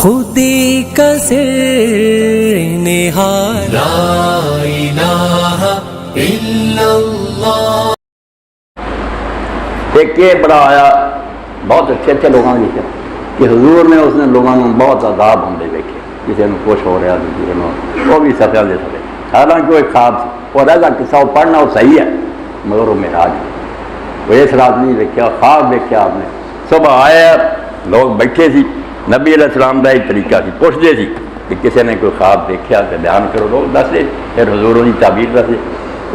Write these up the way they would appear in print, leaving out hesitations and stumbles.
خودی کا سر نہاد لا الہ الا اللہ۔ ایک یہ بڑا آیا بہت اچھے لوگوں نے لکھا کہ حضور نے اس نے لوگوں کو بہت عذاب ہوندے دیکھے، کسی نے کچھ ہو رہا کسی نے وہ بھی سفیا دے سکے، حالانکہ وہ ایک خواب سی، وہ رہا قصہ وہ پڑھنا وہ صحیح ہے مگر وہ معراج وہ اس رات نہیں دیکھا، خواب دیکھا آپ نے۔ صبح آیا لوگ بیٹھے سی، نبی علیہ السلام کا ایک طریقہ سی پوچھتے سی کہ کسی نے کوئی خواب دیکھا تو بیان کرو، لوگ دس دے، پھر حضور کی تعبیر دسے۔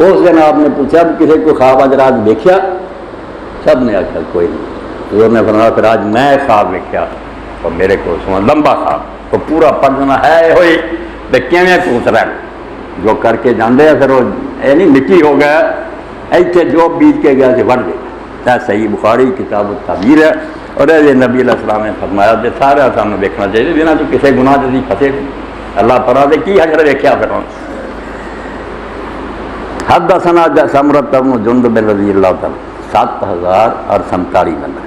اس دن آپ نے پوچھا کسی کو خواب آج رات دیکھا؟ سب نے آخر کوئی نہیں۔ حضور نے فرمایا پھر آج میں خواب دیکھا اور میرے کو سنا لمبا خواب، وہ پورا پڑھنا ہے ہوئی تو کیویں کوترا جو کر کے جانے ہیں، پھر وہ یہ نہیں مٹی ہو گیا ایتھے جو بیج کے گیا سے بڑھ گئے۔ صحیح بخاری کتاب التعبیر ہے، اور یہ نبی علیہ السلام نے فرمایا کہ سارا سامنے دیکھنا چاہیے بنا تو کسی گناہ جدی پھنسے اللہ تعالیٰ دے کی حجر دیکھا۔ پھر حدثنا سمرۃ بن جندب رضی اللہ تعالیٰ 7047 نمبر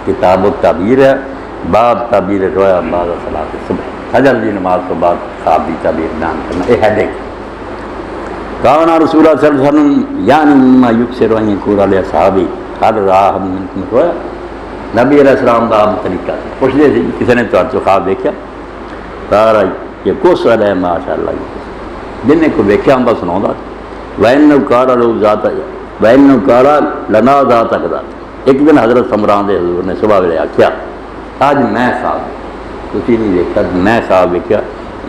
کتاب التعبیر ہے، باب تعبیر رویا بعد صلاۃ الصبح، فجر کی نماز کے بعد خواب کی تعبیر بیان کرنا۔ یہ ہے دیکھ کان رسول اللہ صلی اللہ علیہ وسلم یعنی مما یکسر ان یقول علیہ صحابی قد راہ منکم رویا۔ نبی علیہ السلام کا عام طریقہ پوچھتے تھے کسی نے تو خواب دیکھا؟ سارا یہ کس علیہ ماشاء اللہ جن نے کو دیکھا ہم بس سنا وَإِنَّهُ قَالَ لَهُ ذَاتَ وَإِنَّهُ قَالَ لَنَا ذَاتَ كَذَا۔ ایک دن حضرت سمران دے حضور نے صبح ویلے آخیا آج میں خواب تھی نہیں دیکھا، میں خواب دیکھا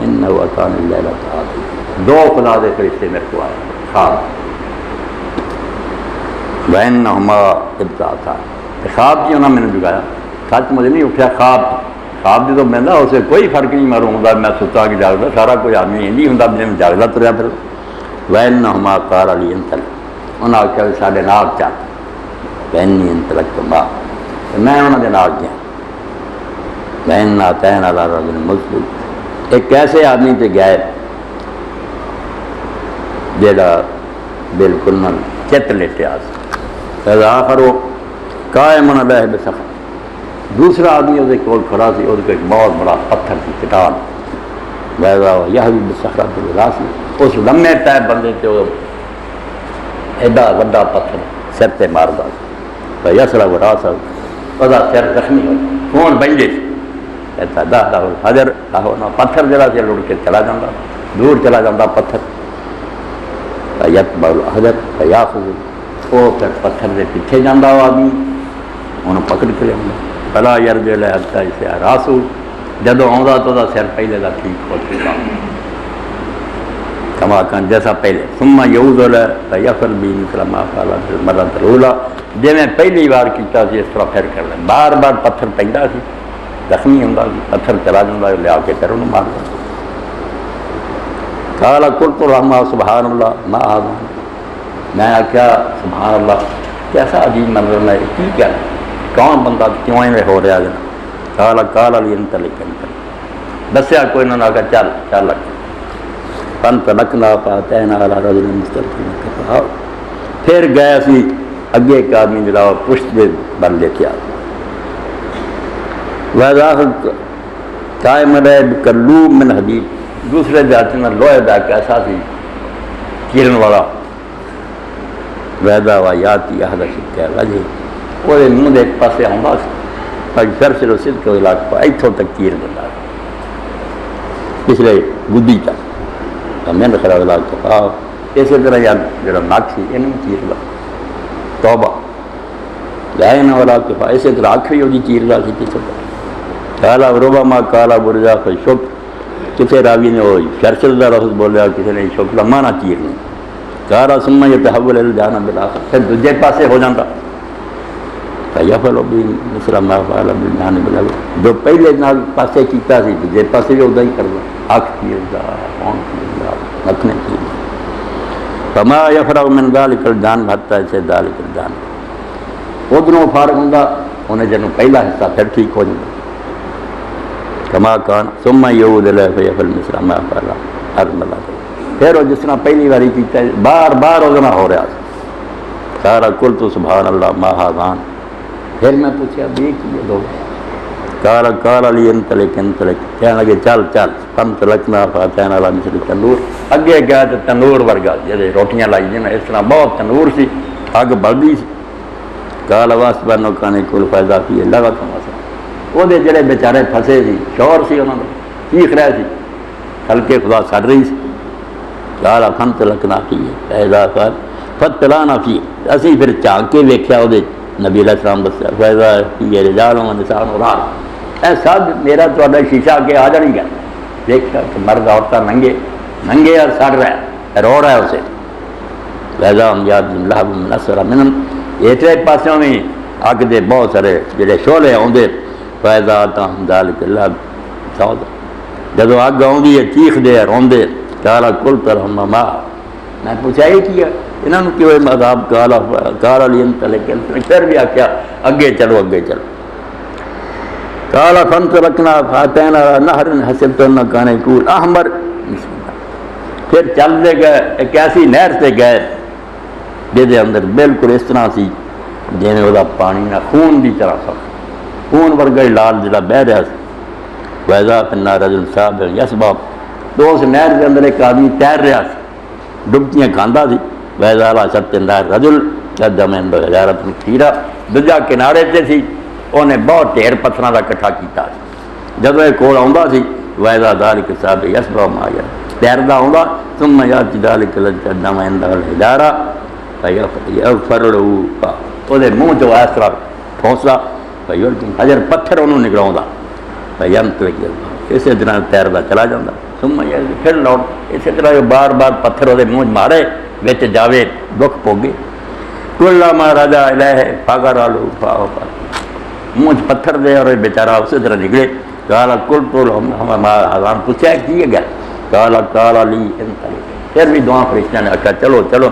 اِنَّهُ أَتَانِي اللَّيْلَةَ آتِيَ، دو خدا دے فرشتے میرے کو آئے خواب وَإِنَّهُمَا ابْتَعَثَانِ، خواب کی انہوں نے میں نے جگایا، سچ مجھے نہیں اٹھا خواب جو میں اس سے کوئی فرق نہیں معلوم ہوتا، میں ستا کہ جاگتا سارا کوئی آدمی نہیں ہوتا میں جاگتا تریا پھر وَإِنَّهُمَا قَالَ لِي انْطَلِقْ، انہوں نے آخیا ساڈے نال چل وَإِنِّي انْطَلَقْتُ مَعَهُ، میں انہوں نے نال گیا وَإِنَّا أَتَيْنَا عَلَىٰ رَجُلٍ مُسْلِمٍ، ایک ایسے آدمی تے گئے جیڑا بالکل نہ چت لیٹیا آخر وہ قائم علیہ بصخرۃ، دوسرا آدمی وہ کول کھڑا سی، وہ ایک بہت بڑا پتھر کی چٹان یحوی بصخرۃ براسی، اس لمے پیر بندے سے وہ ایڈا وڈا پتھر سر سے مارتا یسرا وراثا، وہ سر زخمی ہو خون بنجے ایسا دہ حجر پتھر جڑا سے لڑ کے چلا جاتا، دور چلا جاتا پتھر یتبع الحجر یاخذ، وہ پھر پتھر کے پیچھے جانا وہ آدمی انہوں پکڑ کے لیا فلا یرجع الیہ حتی یصیر راسہ، جدو آتا تو سر پہلے کا ٹھیک ہو چکا کما کان جیسا پہلے، ثم یعود الیہ فیفعل بہ مثل ما فعل المرۃ الاولی، جی میں پہلی بار کیتا سی اس طرح پھر کر لیں، بار بار پتھر پہنتا سی زخمی ہوں پتھر چلا جاتا لیا کے پھر انہوں مارتا۔ قال قلت الرحمٰ سبحان اللہ ما هذا، میں آخیا سبحان اللہ کیسا عجیب منظر ہے، کی کیا کون بندہ کیوں ایویں ہو رہا ہے؟ قال لي انطلق، دسیا کوئی انہوں نے آخیا چل چل فانطلقنا فاتينا على رجل مستلقٍ، پھر گئے اسی اگے ایک آدمی جڑا پشت دے بن لے کے آ وذاق قائم رہے بکلوب من حدید، دوسرے جاتے میں لوہے دا کیسا سی چیرن والا ویدا وا یاتی احد شکا وجہ، وہ منہ دے ایک پاسے آؤں سی پھر سے رسید کے علاقے پر ایتھوں تک چیر دیتا پچھلے گدی تک میں نے خراب علاقے پر اسی طرح یار جڑا نک سی یہ چیر دا توبہ لائن والا کے پاس اسی طرح آنکھ بھی وہ چیر دا سی پیچھے کالا ربما کالا برجا شک، کسی راوی نے وہ شرشل دا لفظ بولیا، کسی نے شک لمانا چیر نہیں کارا ثم یتحول الجانب بالآخر، پھر دوجے پاسے ہو جاتا فیفعل بہ مثل ما فعل بالجانب الاول، جو پہلے نال پاسے کیتا سی دوجے پاسے بھی ادا ہی کردا، اکھ چیردا کون چیردا نکنے چیردا فما یفرغ من ذلک الجانب حتی سے ذلک الجانب، ادھروں فارغ ہوندا انہیں جنوں پہلا حصہ پھر ٹھیک ہو جاتا کما کان ثم یعود الیہ فیفعل مثل ما فعل ہر ملہ، پھر وہ جس طرح پہلی باری کیتا ہے بار بار وہ ہو رہا سارا قلت سبحان اللہ ما هذان، پھر میں پوچھا یہ کی لوگ قال قال لي انطلق انطلق کہنے لگے چل چل فانطلقنا فاتينا على مثل تنور اگے گیا تو تنور ورگا جڑے روٹیاں لائی جن اس طرح بہت تنور سی اگ بلدی سی قال واسبن کان کل فائدہ فی لگا تماسا وہ دے جڑے بیچارے پھسے سی شور سی انہاں دا چیخ رہے سی ہلکے خدا سڑ رہی سی قال فانطلقنا فی فائدہ فتلانا فی اسی پھر جھانک کے ویکھیا او دے نبی علیہ السلام دسیا فائدہ فی رجال و نساء ورال اے سب میرا تہاڈا شیشہ کے آ جانی گا دیکھا کہ مرد عورتیں ننگے ننگے اور سڑ رہا ہے رو رہا ہے اسے فائدہ ہم یاد اللہ نصر منن ایٹے پاسوں میں اگ دے بہت سارے جڑے شعلے آندے فائدہ تاہم ذالک اللہ سعود جدو اگ آندی ہے چیخ دے روندے کالا کل ترہم ما میں پوچھا یہ کیا انہوں نے کیوں مذہب کالا لین تلے پھر بھی آکیا اگے چلو اگے چلو کالا فانطلقنا فاتینا نہر حسبت کان یکون احمر پھر چل دے گئے ایک ایسی نہر سے گئے جہدے اندر بالکل اس طرح سی جیویں وہ پانی نہ خون دی طرح سا خون ورگا لال جڑا بہ رہا سی ویزا فنا رجل صاحب یسبا تو اس نہر کے اندر ایک آدمی تیر رہا سی ڈبکیاں کھاندا سی ویزا لا سب نہر رجل قدم عند حجارت کثیرہ دوجا کنارے تے سی انہیں بہت ڈھیر پتھراں دا اکٹھا کیتا سی جدوں یہ کول آوندا سی ویزا ذالک صاحب یسبا ما یا تیردا آوندا ثم یاتی ذالک قدم عند الحجارہ فیغفر له وہ منہ چ اس طرح ٹھونسا حجر پتھر انہوں نکلاؤں اسی طرح تیردا چلا جاتا ثم پھر لوٹ اسی طرح بار بار پتھر وہ منہ مارے بچ جاوے دکھ پوگے کلما رجا الیہ فغر له منہ پتھر دے اور بیچارہ اسی طرح نکلے قال قلت لهم ما حضران پوچھا کی گیا قال لی انطلق پھر بھی دعا فرشتہ نے کہا چلو چلو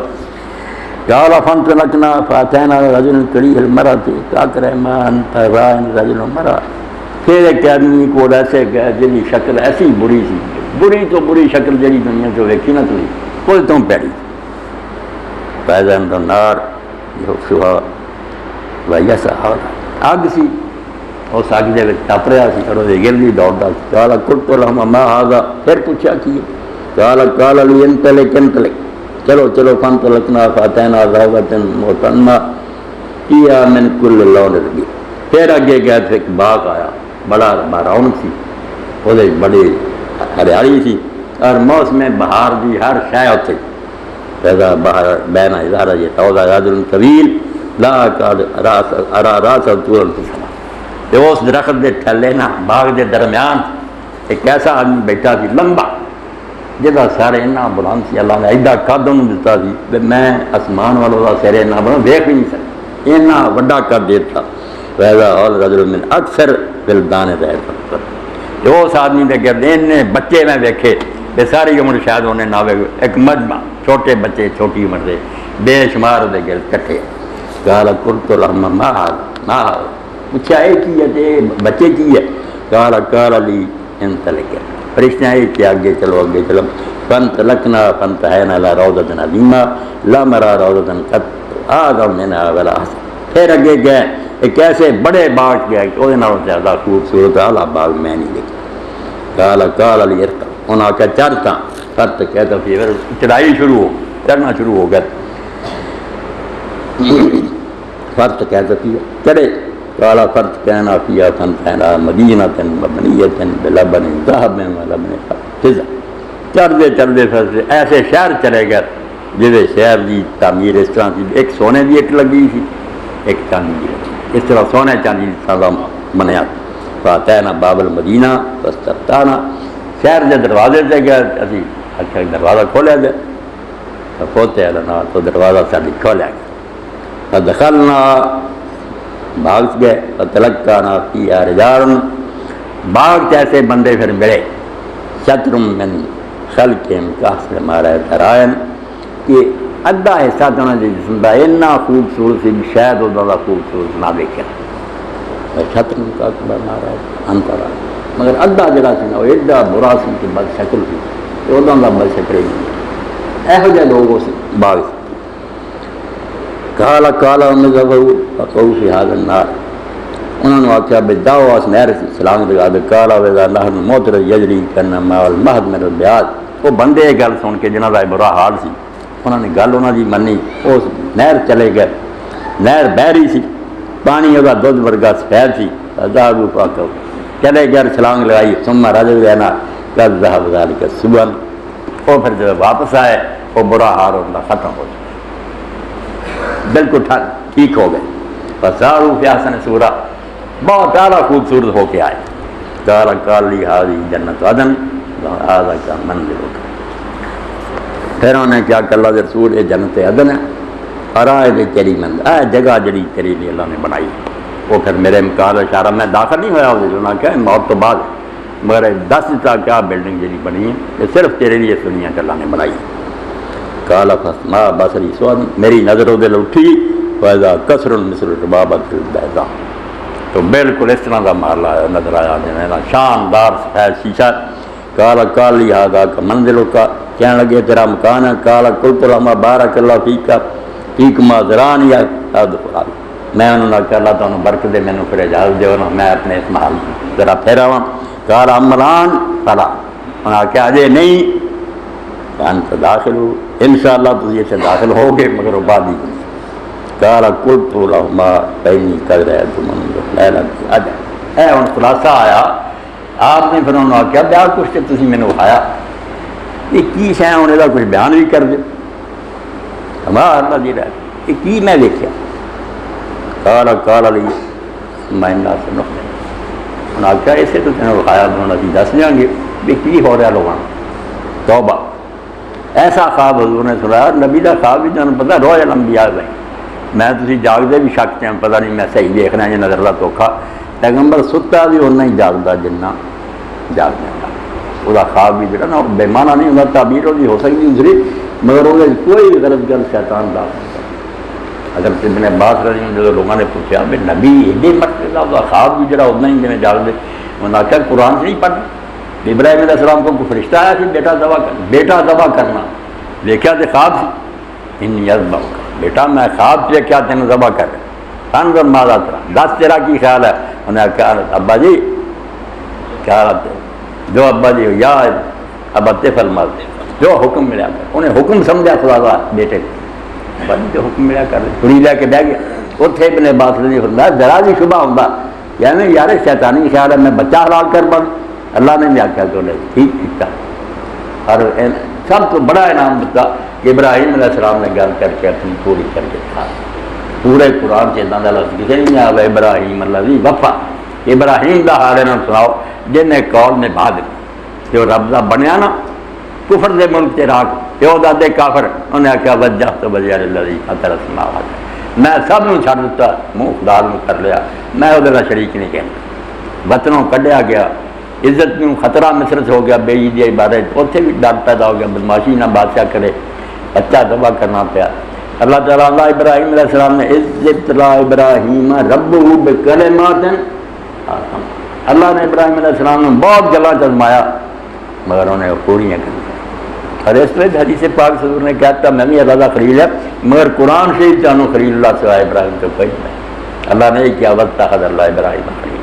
قال فانطلقنا فاتينا رجل كريه المرأة كاكر ما انت راين رجل مرأة پھر ایک آدمی کو ایسے گئے جنی شکل ایسی بری سی بری تو بری شکل جڑی دنیا جو ویکھی نہ تھی کوئی تم پیڑی فائدہ اندر نار یوسفا ویسا آگ سی اس آگ دے ٹپ رہا سی اور وہ گردی دوڑتا سی قال قلت لهم ما هذا پھر پوچھا کی قال لي انطلق چلو چلو فانطلقنا فاتينا روضة محترمة فيها من كل لون ربيع پھر آگے گیا تو ایک باغ آیا بڑا رونق سی وہ بڑی ہریالی سی اور موسم بہار دی ہر شے ہوتی فیضا بہار بین ادارہ یہ توضا رجل طویل لا ارا راس طول السما اس درخت دے تھلے نا باغ دے درمیان ایک ایسا آدمی بیٹھا سی لمبا جہاں سارے اتنا بلند سی اللہ نے ایڈا قد انہوں دیتا سی میں آسمان والوں کا سر اتنا بنا دیکھ بھی نہیں سکتا اتنا وڈا قد دیتا ویسا اور رجل من اکثر بلدان ظاہر پتھر اس آدمی کے گرد نے بچے میں دیکھے بے ساری عمر شاید انہیں نہ ایک مجمع چھوٹے بچے چھوٹی عمر دے بے شمار دے گرد کٹھے قال قلت لهم ما پوچھا ہے کی ہے بچے کی ہے قال لی انطلق فرشتے ہیں کہ آگے چلو فانطلقنا فانتهينا الى روضة عظيمة لا نرى روضة قط اعظم منها ولا احسن پھر اگے گئے ایک ایسے بڑے باغ گیا کہ وہ نال زیادہ خوبصورت اعلیٰ باغ میں نہیں دیکھا قال لي ارتقى انہوں نے کہا چڑھتا فرت کہتا پھر چڑھائی شروع ہو چڑھنا شروع ہو گیا فرت کہتا پھر چڑھے قال فرت كان فيها فانتهينا مدينة مبنية بلبن ذهب ولبن فضة چڑھتے چڑھتے پھر ایسے شہر چلے گئے جہے شہر کی تعمیر اس طرح کی ایک سونے کی اٹ لگی سی ایک چاندی کی اس طرح سونے چاندی کا بنیا فاتحنا باب المدینہ فاستفتحنا شہر کے دروازے سے گئے ابھی اچھا دروازہ کھولیا گیا پوتے لنا تو دروازہ ساری کھولیا گیا دخلنا باغ گئے فتلقانا فیہا رجال باغ جیسے بندے پھر ملے شطر من خلقہم کاس مارا ترائن کہ ادھا حصہ تو انہوں نے جسم دا اتنا خوبصورت سی شاید وہ خوبصورت نہ دیکھا شطر کا مارا انترا مگر ادھا جڑا سی نا وہ ایڈا برا سی کہ بد شکل سی ادھا کا بد شکل ہی نہیں ایہو جہ لوگ اس باغ سے کالا کالا فقعوا فی هذا النار انہوں نے آخیا بے جاؤ اس نہر سلام لگا دے کالا ویزا اللہ موتر یجری کرنا مال مہد میرے بیاض. وہ بندے یہ گل سن کے جنہوں کا برا حال سی انہوں نے گل انہوں کی منی. اس نہر چلے گئے. نہر بہ رہی سی, پانی وہ دودھ ورگا سفید سی. چلے گئے چھلانگ لگائی. سما رجل لینا کل ذهب ذلك صبح. وہ پھر جب واپس آئے وہ برا حال ان کا ختم ہو گیا, بالکل ٹھیک ہو گئے. فصاروا فی احسن صورہ, بہت اعلیٰ خوبصورت ہو کے آئے. قال لی ہذہ جنت عدن ھذا کا منزلک. پھر انہوں نے کیا کہ اللہ کے رسول یہ جنت عدن ہے اور آئے تیری منزل, اے جگہ جڑی تیرے لیے اللہ نے بنائی. وہ پھر میرے مکان اشارہ میں داخل نہیں ہوا. انہوں نے کہا موت تو بعد, مگر 10 تا کیا بلڈنگ جڑی بنی ہے یہ صرف تیرے لیے دنیا کہ اللہ نے بنائی. قال فما بصری سواد, میری نظر وہ دل اٹھی. فاذا کسر مثل الربابۃ البیضاء, تو بالکل اس طرح کا محلہ نظر آیا جنہیں شاندار سفید شیشہ. قال لی ھذا کا منزلک, کہنے لگے تیرا مکان ہے. قال قلت لما بارک اللہ فیک ما ذرانی ادخل. میں انہوں نے کہا اللہ تعالیٰ برکت دے, مینوں پھر اجازت دے میں اپنے اس محل ذرا پھیراواں. قال عمران فلا, انہوں نے کہا اجے نہیں. انت داخل ہو انشاءاللہ تجھے سے داخل ہو گے مگر وہ بعد ہی. قال قلت لهما فإني قد رأيت منظر ليلة اجا. اے ان خلاصہ آیا آپ نے پھر انہوں نے کہا بیا کچھ تے تسی مینوں کھایا یہ کی شے ہونے دا کچھ بیان بھی کر دے. ہمارا اللہ جی رہا یہ کی میں دیکھا. قال لی ما الناس نخبر. انہوں نے کہا اسے تو تینوں کھایا انہوں نے دس دیں گے بھی کی ہو رہا لوگوں. توبہ ایسا خواب حضور نے سنایا. نبی کا خواب بھی تمہیں پتا روز الانبیاء ہے. میں تھی جاگتے بھی شک چاہیں پتہ نہیں میں صحیح دیکھنا یہ نظر کا دھوکھا. پیغمبر ستا بھی اُنہ ہی جاگتا جنہ جاگ جاتا. وہ خواب بھی جڑا نا بےمانہ نہیں ہوتا, تعبیر وہ ہو سکتی دوسری مگر وہ کوئی غلط گل شیطان دا. اگر ابن عباس رضی اللہ جب لوگوں نے پوچھا بھی نبی ایڈے مرتبہ وہ خواب بھی جڑا اتنا ہی جنہیں جاگتے. انہوں نے آخیا قرآن سے نہیں پڑھنا. ابراہیم علیہ السلام کو کوئی فرشتہ آیا کہ بیٹا ذبح کرنا دیکھا تو خواب سی. انی اذبحک, بیٹا میں خواب سے کیا تینوں ذبح کر رہا. فانظر ماذا ترى, دس تیرا کی خیال ہے. انہیں کہا ابا جی کیا حالت ہے جو ابا جی یا ابا طفل مر جو حکم ملیا کر. انہیں حکم سمجھا خدا کا بیٹے ابا جی جو حکم ملیا کر چھری لے کے بہ گیا. اتنے ابن عباس رضی فرمایا ذرا بھی شبہ ہوتا یعنی یار شیطانی خیال ہے میں بچہ حلال کر پڑ. اللہ نے بھی آخیا تو ٹھیک کیا. اور سب تو بڑا انعام دیتا کہ ابراہیم علیہ السلام نے گل کر کے اپنی پوری کر کے کھا. پورے قرآن سے اتنا لفظ کسی نہیں آیا ابراہیم اللہ جی وفا. ابراہیم کا حال انہوں سناؤ جن نے قول نے بعد جو رب کا بنیا نا کفر دے ملک سے راک پیو دادے کافر. انہیں آخیا وجہ تو وجہ اللہ جی فطر سماوات, میں سب نو چھڑ دیتا منہ خدا نو کر لیا. میں وہ شریک نہیں کہنا. وطنوں کڈیا گیا, عزت میں خطرہ مصرت ہو گیا, بے عیدی عبادت اتنے بھی ڈر پیدا ہو گیا, بدماشی نہ بادشاہ کرے, بچہ ذبح کرنا پیا. اللہ تعالیٰ اللہ ابراہیم علیہ السلام نے ابتلا ابراہیم ربہ بکلمات, اللہ نے ابراہیم علیہ السلام نے بہت گلا چزمایا مگر انہیں پوریاں کر. اور اس میں حدیث پاک حضور نے کہا تھا میں بھی اللہ کا خلیل ہے مگر قرآن سے ہی چانو خلیل اللہ سوائے ابراہیم کو کوئی نہیں. اللہ نے کیا واتخذ اللہ ابراہیم خلیل,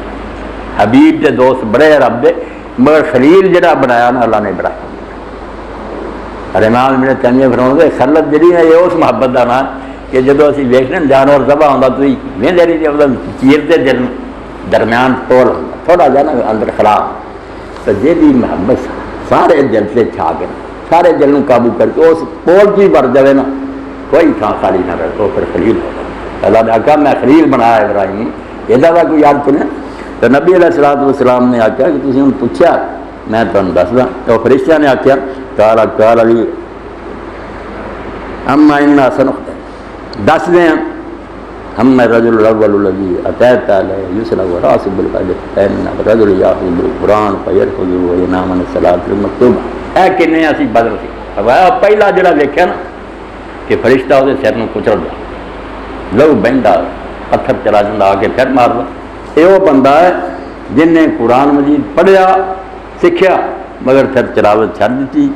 حبیب کے دوست بڑے رب دے مگر خلیل جڑا بنایا نا اللہ نے ابراہیم. اور امام ابن تیمیہ فرماتے ہیں خلت جڑی ہے یہ اس محبت کا نام کہ جب اسی ویکھنے جانور ذبح ہوتا تو میں دے رہی چیرتے دل درمیان ٹول ہوتا تھوڑا جا نا اندر خراب تو یہ بھی محبت سارے دل سے چھا کے سارے دل کو قابو کر کے اس پول کی بڑھ جائے نا کوئی تھان خالی نہ رہے تو پھر خلیل ہوتا. اللہ نے کہا میں خلیل بنایا ابراہیم. یہ دعویٰ کوئی یاد سنیں تو نبی علیہ السلام نے آخیا کہ تسی انہوں پوچھا میں تمہیں دس دا. تو فرشتہ نے آخیا قال علی اما انا سنخطئ, دس دیں ہم رجل الاول الذی اتیت علیہ یسلم راسب بالقدر ان رجل یاخذ بالقرآن فیرفض وینام عن الصلاۃ المکتوبہ. اے کنے اسی بدل سی پہلا جڑا دیکھا نا کہ فرشتہ وہ سر میں کچل دا لو بہندا پتھر چلا جاتا آ کے پھر ماردا. یہ وہ بندہ ہے جن نے قرآن مجید پڑھیا سیکھیا مگر پھر چلاوت چھڑ دیتی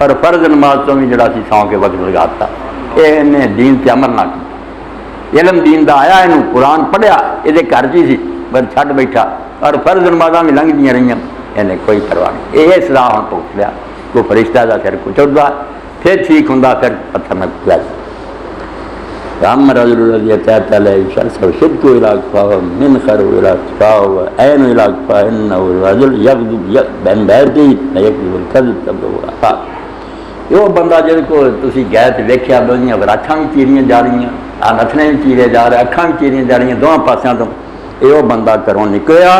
اور فرض نماز تو بھی جڑا سی سو کے وقت لگاتا. یہ انہیں دین سے عمل نہ کیا. علم دین دا آیا انہوں قرآن پڑھیا یہ گھر چی سی پر چھڈ بیٹھا اور فرض نمازاں بھی لنگدیاں رہیاں انہیں کوئی پرواہ نہیں یہ صلاح ہوں پوچھ لیا کوئی فرشتہ کا سر کچڑتا پھر ٹھیک ہوں پھر پتھر میں پلا رام رجل الذي اتى عليه شرس وشدك الى اكفاه منخر الى اكفاه عين الى اكفاه انه الرجل يغضب بين بيته يكذب الكذب تبلغ یہ بندہ جن کو تسی گئے تو ویکھیا بنیاں اکھاں بھی چیریاں جا رہی ہیں آ نتنے بھی چیرے جا رہے اکھاں بھی چیریاں جا رہی ہیں دونوں پاسیاں تو یہ بندہ گھروں نکلیا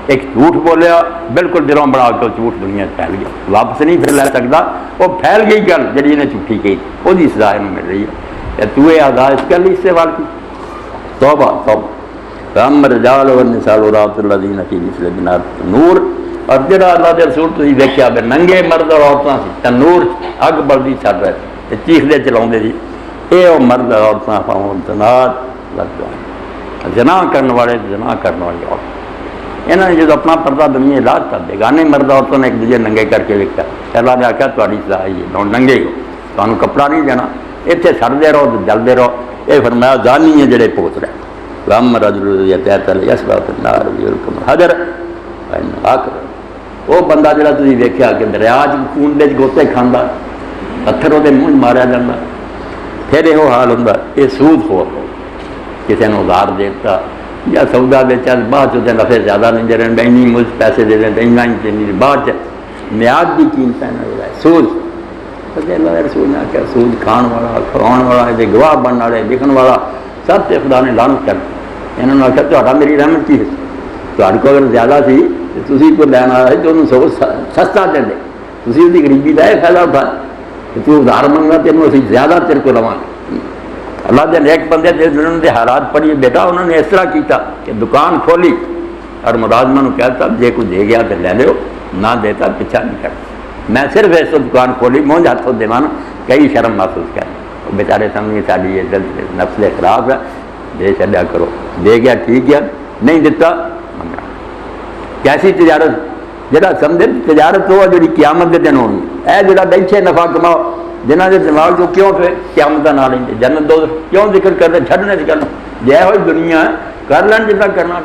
ایک جھوٹ بولیا بالکل دلوں بنا کے جھوٹ دنیا پھیل گیا واپس نہیں پھر لے سکتا وہ پھیل گئی گل جی انہیں جھوٹی کہی وہی سزا مل رہی ہے تو یہ آزاد کر لی استعمال کی توبہ توبہ رام رجال والنساء رات الذین فی مثل بنات نور اور جڑا اللہ دے رسول تسی دیکھیا بے ننگے مرد اور عورتاں سی تنور اگ بلدی چھڈ رہے تے چیخدے چلاوندے سی اے او مرد اور عورتاں فاون تنات لگ جائیں زنا کرنے والے زنا کرنے والے عورت انہوں نے جب اپنا پردہ دنیا علاج کر دے گانے مرد عورتوں نے ایک دوسرے ننگے کر کے لکھا اللہ نے آخیا تاری سزا ہے ننگے ہو تمہیں کپڑا نہیں دینا اتنے سڑتے رہو جلدے رہو یہ فرمایا زانی ہے جڑے پوت رہے رام رجل النار یلکم حجر وہ بندہ جڑا تھی ویکھیا کہ دریا خون دے گوتے کھانا پتھر وہ منہ ماریا جاتا پھر یہ حال ہوں یہ سود ہو کسی نے ادار دیتا یا سودا بیچا بعد چ نفے زیادہ نہیں دے رہے بینی مجھ پیسے دے رہے بینگاں بعد میاد بھی قیمت ہے سود اللہ رسول نے آخیا سود کھان والا کھواؤن والا یہ گواہ بننے والے لکھن والا سب سے خدا نے لعنت کر انہوں نے آخیا تا میری رحمت کی تھوڑے کو اگر زیادہ سی تو تھی کوئی لینا ہے تو انہوں سو سستا دے دے تھی وہی غریبی کا یہ فائدہ اٹھا تو ادھار منگا تینوں اسی زیادہ تیرے کو لواں اللہ دے نیک بندے جنہوں نے حالات پڑھی بیٹا انہوں نے اس طرح کیتا کہ دکان کھولی اور ملازمہ نے کہتا جے کوئی دے گیا تو لے لو نہ دیتا پیچھا نہیں کرتا میں صرف ایسے دکان کھولی مونج ہاتھوں دیوانا کئی شرم محسوس کر بیچارے سامنے ساری نفس خراب ہے دے چلیا کرو دے گیا ٹھیک ہے نہیں دیتا منگا کیسی تجارت جڑا سمجھے تجارت ہوا جی قیامت کے دن ہونی اے جڑا بیٹھے نفع کماؤ جنہ کے دماغ کو کیوں پھر قیامت نہ لیں گے جنت دو کیوں ذکر کرتے چھڑنے سے کرنا جے ہوئی دنیا ہے کر لین جتنا کرنا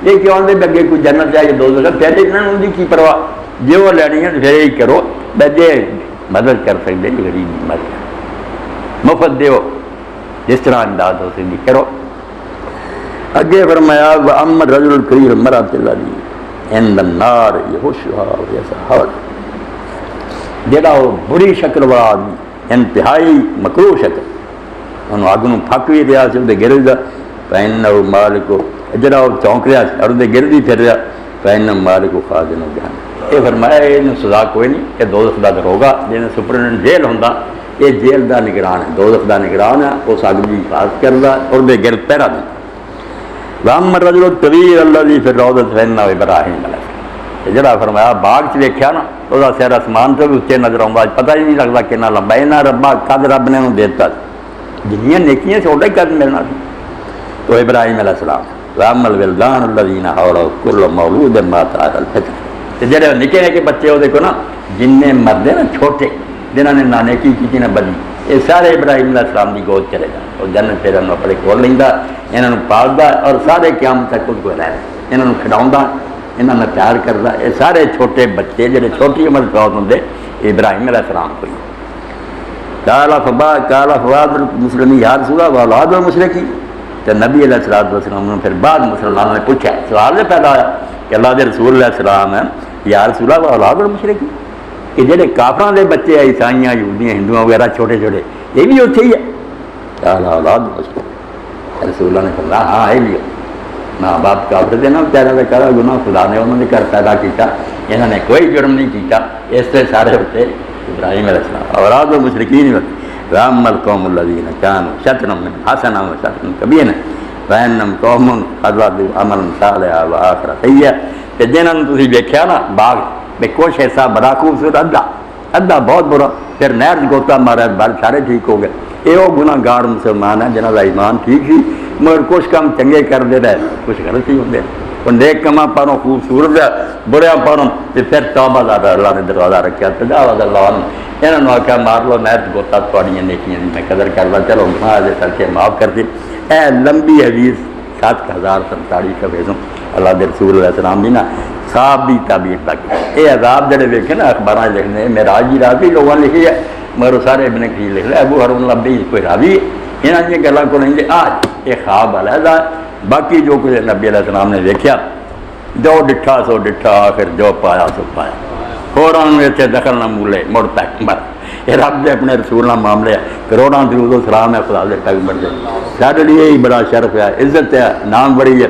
یہ کیوں آدھے بگے کوئی جنت جائے دو پہلے انہوں نے کی پرواہ جی وہ لینی ہے پھر یہی کرو بجے مدد کر سکتے غریب مدد مفت دیو جس طرح انداز ہو سکتی کرو اگے فرمایا وَأَمَّا الرَّجُلُ الْكَرِيمُ الْمَرْأَةُ الَّذِي عِنْدَ النَّارِ يَحُشُّهَا وَيَسْحَرُ جڑا وہ بری شکل والا آدمی انتہائی مکروہ شکل انہوں آگوں پھک بھی رہا سے گرد فَإِنَّهُ مَالِكُ جڑا وہ چونک رہا اور گردی پھر رہا فَإِنَّهُ مَالِكُ خَازِنُ جَهَنَّمَ یہ فرمایا یہ سزا کوئی نہیں کہ دوزخ دا دروگا جن سپرنٹینڈنٹ جیل ہوندا یہ جیل دا نگران ہے دوزخ دا نگران ہے اس اگ دی حفاظت کردا اور بے گرد پہرا دیندا وَأَمَّا الرَّجُلُ الطَّوِيلُ الَّذِي فِي الرَّوْضَةِ فَإِنَّهُ إِبْرَاهِيمُ عَلَيْهِ جڑا فرمایا باغ چ ویکھیا نا وہ سر آسمان تو بھی اچے نظر آؤں پتہ ہی نہیں لگتا کتنا لمبا یہاں ربا قد رب نے انہوں دیتا جنیاں نیکیاں چھوٹا ہی قد ملنا سی تو ابراہیم علیہ السلام رام الولدان الذین حولہ کل مولود ما تعالی الفطر جڑے نکے نکے بچے وہ دیکھو نا جن مرد نا چھوٹے جنہوں نے نہ نیکی کی نہ بدی یہ سارے ابراہیم علیہ السلام کی گود چلے جا اور جنت پھر انہوں اپنے کول لینا انہوں پالتا اور سارے قیامت تک خود کو رہنا انہوں کھڑاؤں انہوں نے پیار کرتا یہ سارے چھوٹے بچے جڑے چھوٹی عمر فوت ہوں ابراہیم علیہ السلام کو کالا فواد مسلم یا رسول اللہ اولاد المشرکی تو نبی علیہ السلام نے پھر بعد مسلمانوں نے پوچھا سوال سے پیدا ہوا کہ اللہ کے رسول علیہ السلام ہے یا رسول اللہ اولاد المشرکی کہ جڑے کافراں دے بچے ہیں عیسائیاں یہودیاں ہندوؤں وغیرہ چھوٹے چھوٹے یہ بھی اتنے ہی ہے کالا اولاد المشرکی رسول اللہ نے کہا ہاں یہ بھی ہے ماں باپ کافر دے نا بیچارے کا کرا گناہ خدا نے انہوں نے گھر پیدا کیتا انہوں نے کوئی جرم نہیں کیتا اس سے سارے ہوتے ابراہیم علیہ السلام اولاد المشرکین رام القوم الذین كانوا شطرا من حسنا وشطرا کبیرا فانهم قوم خذوا عملا صالحا واخر سیئا تے جنہاں نے تسی ویکھیا نا باغ میں کچھ ایسا بڑا خوبصورت ادھا بہت برا پھر نہر گوتا مارا بال سارے ٹھیک ہو گئے یہ وہ گناہ گار مسلمان ہیں جنہاں دا ایمان ٹھیک سی مگر کچھ کام چنگے کر دے رہے کچھ غلط ہی ہوتے وہ نیک کما پڑھو خوبصورت ہے بریا پڑھو تو پھر توبہ زیادہ اللہ نے دروازہ رکھا تجاوز اللہ عنہ انہوں نے آخیا مار لو میں گوتا تھوڑی نیکیاں میں قدر کرتا چلو ماں دے سر کے معاف کر دی اے لمبی حدیث 67,047 حفظوں اللہ دے رسول علیہ السلام دی نا خواب دی تعبیر تک یہ عذاب جڑے ویکھے نا اخباراں لکھنے معراج دی راوی لوگوں نے لکھی ہے مگر سارے ابن کثیر لکھ لیا ابو ہارون لبی کوئی راوی انہاں دی گلاں کو نہیں آج یہ خواب علیحدہ باقی جو کچھ نبی علیہ السلام نے دیکھا جو ڈٹھا سو ڈٹھا آخر جو پایا سو پایا فوراً اتنے دخل نہ مولے مڑ پیغمبر یہ رب دے اپنے رسول نہ معاملے کروڑاں درود و سلام ہے خدا دے پیغمبر دے سارے لیے ہی بڑا شرف ہے عزت ہے نام بڑی ہے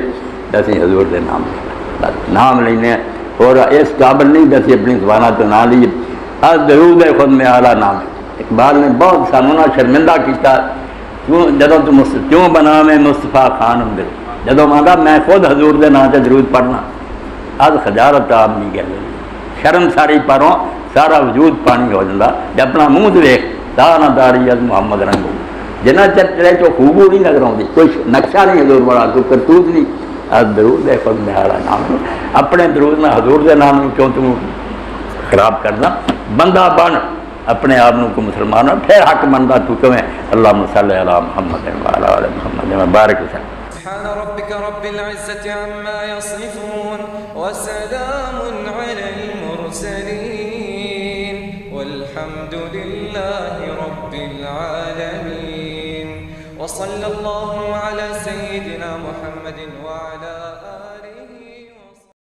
دسی حضور دے نام نام لینے اور اس قابل نہیں دسی اپنی زبانہ تو نہ لیے درود خود میں اعلیٰ نام ہے اقبال نے بہت سانوں نہ شرمندہ کیتا جدو تو کیوں بنا میں مصطفیٰ خان ہوں جدو مانگا میں خود حضور دے نام سے درود پڑھنا آج خجارت آپ نہیں کہہ لیں شرم ساری پروں سارا وجود پانی ہو جاتا جب اپنا منہ دیکھ دانا داری از محمد رنگو جنہ چلے تو خوبو نہیں نظر آتی کوئی نقشہ نہیں حضور والا کوئی کرتوت نہیں آج درود ہے خود میرا نام اپنے درود نہ حضور دے نام کیوں تم خراب کرنا بندہ بن اپنے آپ کو مسلمان ہو پھر حق بندہ تو کہیں اللہم صلی علی محمد وعلی آل محمد مبارک وسلم سبحان ربك رب العزة عما يصفون وسلام على المرسلين والحمد لله رب العالمين وصلى الله على سيدنا محمد وعلى